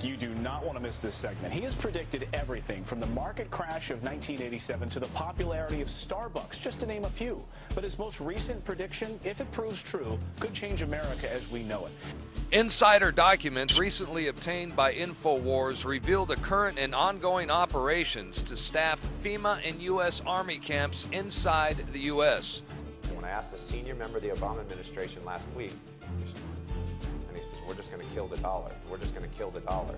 You do not want to miss this segment. He has predicted everything from the market crash of 1987 to the popularity of Starbucks, just to name a few. But his most recent prediction, if it proves true, could change America as we know it. Insider documents recently obtained by InfoWars reveal the current and ongoing operations to staff FEMA and U.S. Army camps inside the U.S. When I asked a senior member of the Obama administration last week, and he says, we're just going to kill the dollar. We're just going to kill the dollar.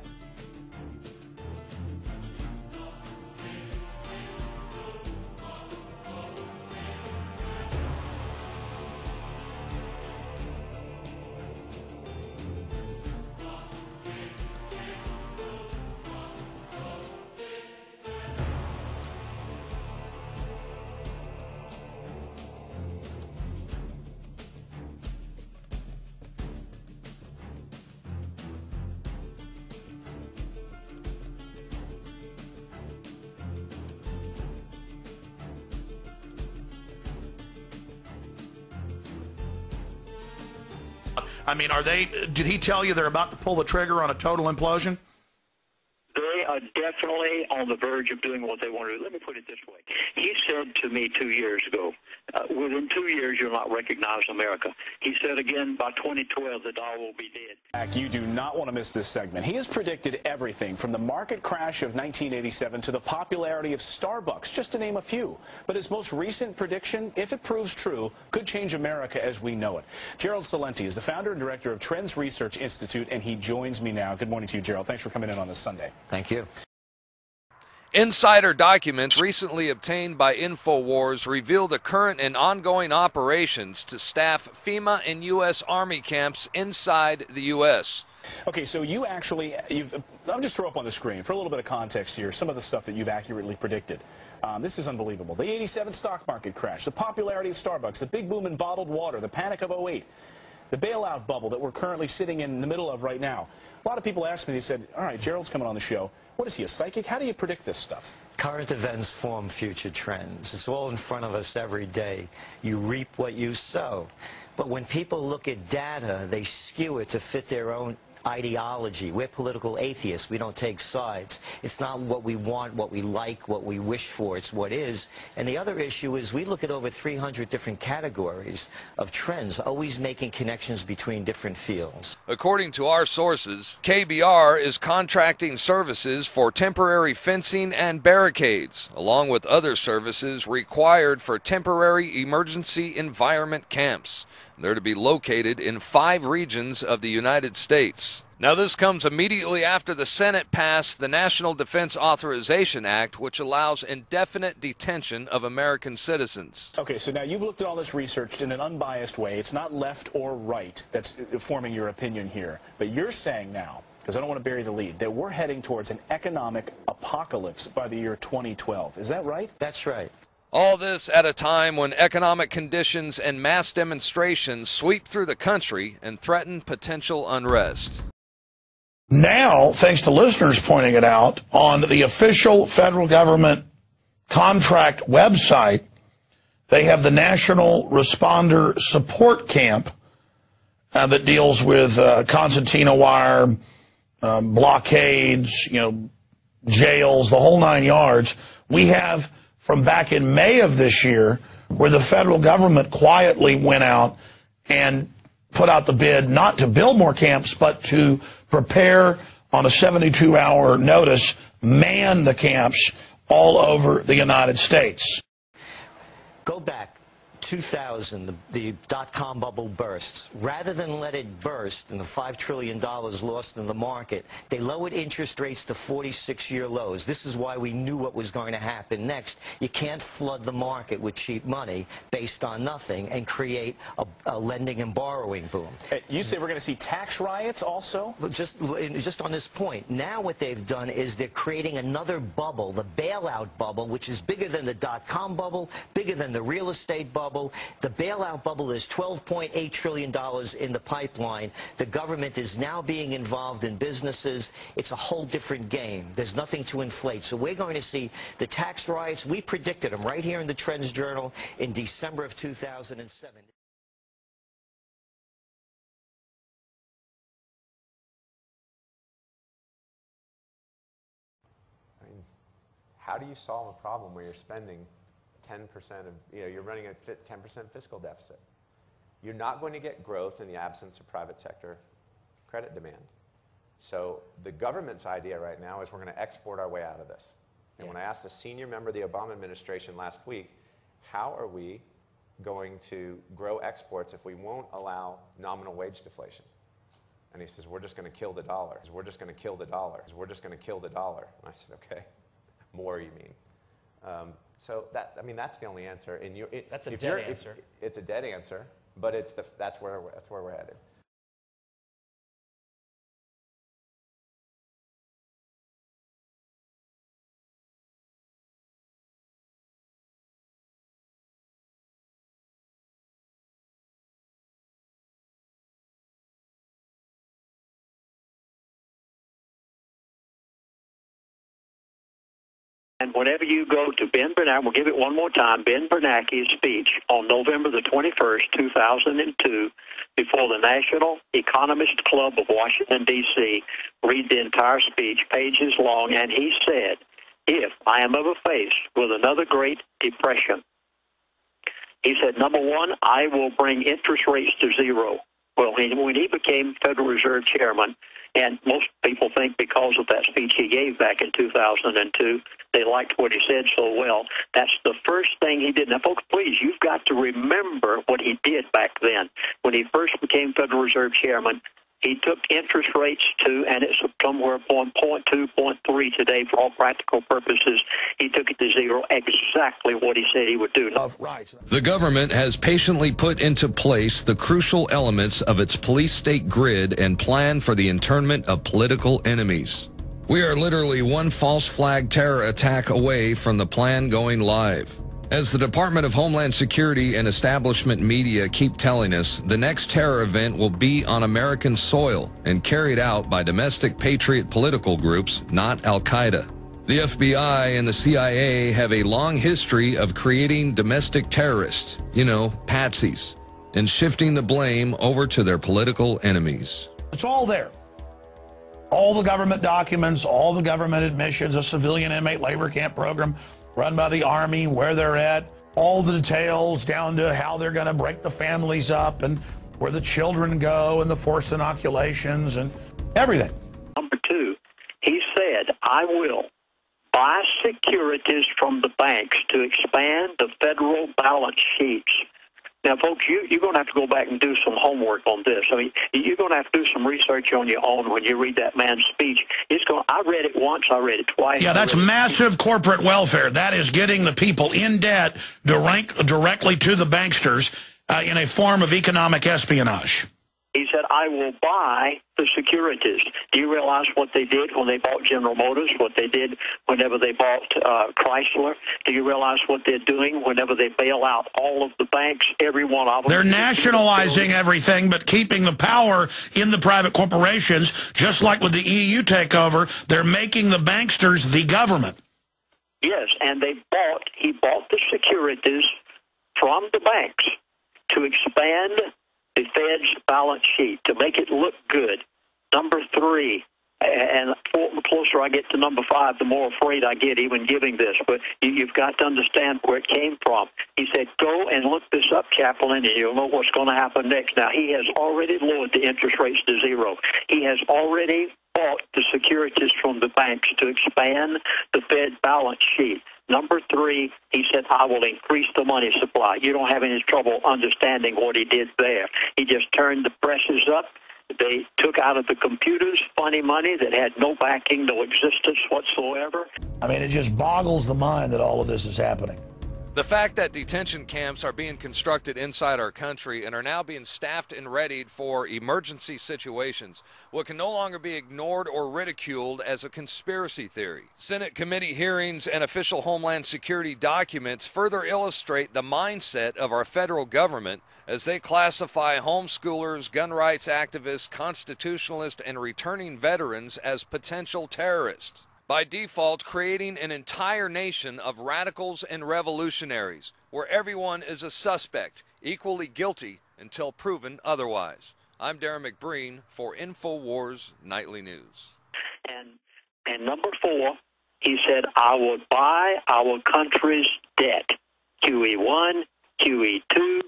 I mean, did he tell you they're about to pull the trigger on a total implosion? They are definitely on the verge of doing what they want to do. Let me put it this way. He said to me 2 years ago, within 2 years, you'll not recognize America. He said again, by 2012, the dollar will be dead. You do not want to miss this segment. He has predicted everything from the market crash of 1987 to the popularity of Starbucks, just to name a few. But his most recent prediction, if it proves true, could change America as we know it. Gerald Celente is the founder and director of Trends Research Institute, and he joins me now. Good morning to you, Gerald. Thanks for coming in on this Sunday. Thank you. Insider documents recently obtained by InfoWars reveal the current and ongoing operations to staff FEMA and U.S. Army camps inside the U.S. Okay, so I'll just throw up on the screen, for a little bit of context here, some of the stuff that you've accurately predicted. This is unbelievable. The 87 stock market crash, the popularity of Starbucks, the big boom in bottled water, the panic of '08, the bailout bubble that we're currently sitting in the middle of right now. A lot of people asked me, they said, all right, Gerald's coming on the show. What is he, a psychic? How do you predict this stuff? Current events form future trends. It's all in front of us every day. You reap what you sow. But when people look at data, they skew it to fit their own ideology. We're political atheists. We don't take sides. It's not what we want, what we like, what we wish for. It's what is. And the other issue is we look at over 300 different categories of trends, always making connections between different fields. According to our sources, KBR is contracting services for temporary fencing and barricades, along with other services required for temporary emergency environment camps. They're to be located in 5 regions of the United States. Now, this comes immediately after the Senate passed the National Defense Authorization Act, which allows indefinite detention of American citizens. Okay, so now you've looked at all this research in an unbiased way. It's not left or right that's forming your opinion here. But you're saying now, because I don't want to bury the lead, that we're heading towards an economic apocalypse by the year 2012. Is that right? That's right. All this at a time when economic conditions and mass demonstrations sweep through the country and threaten potential unrest. Now, thanks to listeners pointing it out, on the official federal government contract website, they have the National Responder Support Camp that deals with concertina wire, blockades, jails, the whole 9 yards. We have from back in May of this year, where the federal government quietly went out and put out the bid not to build more camps, but to prepare on a 72-hour notice, man the camps all over the United States. Go back. 2000, the dot-com bubble bursts. Rather than let it burst and the $5 trillion lost in the market, they lowered interest rates to 46-year lows. This is why we knew what was going to happen next. You can't flood the market with cheap money based on nothing and create a lending and borrowing boom. You say we're going to see tax riots also? Just on this point, now what they've done is they're creating another bubble, the bailout bubble, which is bigger than the dot-com bubble, bigger than the real estate bubble. The bailout bubble is $12.8 trillion in the pipeline. The government is now being involved in businesses. It's a whole different game. There's nothing to inflate. So we're going to see the tax riots. We predicted them right here in the Trends Journal in December of 2007. how do you solve a problem where you're spending 10% of, you're running a 10% fiscal deficit? You're not going to get growth in the absence of private sector credit demand. So the government's idea right now is we're going to export our way out of this. And when I asked a senior member of the Obama administration last week, how are we going to grow exports if we won't allow nominal wage deflation? And he says, we're just going to kill the dollar. We're just going to kill the dollar. We're just going to kill the dollar. And I said, okay, more you mean. So that's the only answer. And that's a dead answer. It's a dead answer, but that's where we're headed. And whenever you go to Ben Bernanke, we'll give it one more time, Ben Bernanke's speech on November the 21st, 2002, before the National Economist Club of Washington, D.C., read the entire speech, pages long, and he said, if I am ever faced with another Great Depression, he said, number one, I will bring interest rates to zero. Well, when he became Federal Reserve Chairman, and most people think because of that speech he gave back in 2002, they liked what he said so well. That's the first thing he did. Now, folks, please, you've got to remember what he did back then. When he first became Federal Reserve Chairman, he took interest rates to, and it's somewhere upon 0.2, 0.3 today for all practical purposes. He took it to zero, exactly what he said he would do. Right. The government has patiently put into place the crucial elements of its police-state grid and plan for the internment of political enemies. We are literally one false flag terror attack away from the plan going live. As the Department of Homeland Security and establishment media keep telling us, the next terror event will be on American soil and carried out by domestic patriot political groups, not Al-Qaeda. The FBI and the CIA have a long history of creating domestic terrorists, patsies, and shifting the blame over to their political enemies. It's all there. All the government documents, all the government admissions, a civilian inmate labor camp program run by the Army, where they're at, all the details down to how they're going to break the families up and where the children go and the forced inoculations and everything. Number two, he said, I will buy securities from the banks to expand the federal balance sheets. Now, folks, you're going to have to go back and do some homework on this. I mean, you're going to have to do some research on your own when you read that man's speech. I read it once, I read it twice. Yeah, that's massive corporate welfare. That is getting the people in debt directly to the banksters in a form of economic espionage. He said, I will buy the securities. Do you realize what they did when they bought General Motors, what they did whenever they bought Chrysler? Do you realize what they're doing whenever they bail out all of the banks, every one of them? They're nationalizing everything but keeping the power in the private corporations, just like with the EU takeover. They're making the banksters the government. Yes, and he bought the securities from the banks to expand the Fed's balance sheet, to make it look good. Number three, and the closer I get to number five, the more afraid I get even giving this, but you've got to understand where it came from. He said, go and look this up, Chaplain, and you'll know what's going to happen next. Now, he has already lowered the interest rates to zero. He has already bought the securities from the banks to expand the Fed balance sheet. Number three, he said, I will increase the money supply. You don't have any trouble understanding what he did there. He just turned the presses up. They took out of the computers funny money that had no backing, no existence whatsoever. I mean, it just boggles the mind that all of this is happening. The fact that detention camps are being constructed inside our country and are now being staffed and readied for emergency situations, what can no longer be ignored or ridiculed as a conspiracy theory. Senate committee hearings and official Homeland Security documents further illustrate the mindset of our federal government as they classify homeschoolers, gun rights activists, constitutionalists, and returning veterans as potential terrorists, by default creating an entire nation of radicals and revolutionaries, where everyone is a suspect, equally guilty until proven otherwise. I'm Darren McBreen for InfoWars Nightly News. And number four, He said, I will buy our country's debt. QE1, QE2.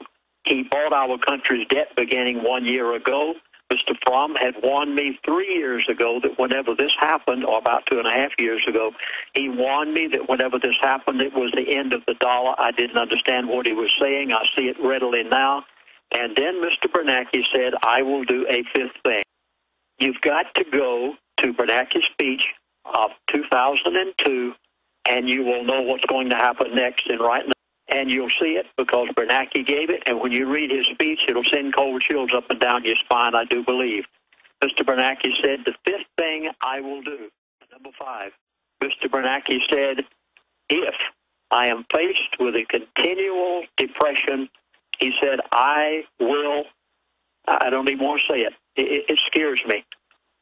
He bought our country's debt beginning 1 year ago. Mr. Fromm had warned me 3 years ago that whenever this happened, or about 2.5 years ago, he warned me that whenever this happened, it was the end of the dollar. I didn't understand what he was saying. I see it readily now. And then Mr. Bernanke said, I will do a fifth thing. You've got to go to Bernanke's speech of 2002, and you will know what's going to happen next. And right now, and you'll see it because Bernanke gave it. And when you read his speech, it'll send cold chills up and down your spine, I do believe. Mr. Bernanke said, the fifth thing I will do. Number 5, Mr. Bernanke said, if I am faced with a continual depression, he said, I don't even want to say it. It scares me.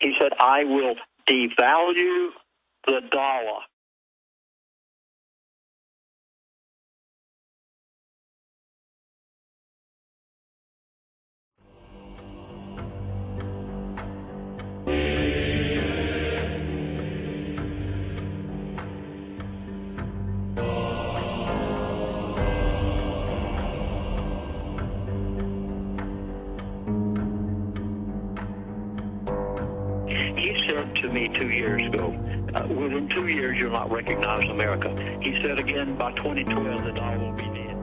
He said, I will devalue the dollar. He said to me 2 years ago, within 2 years you'll not recognize America. He said again, by 2012 the dollar will be dead.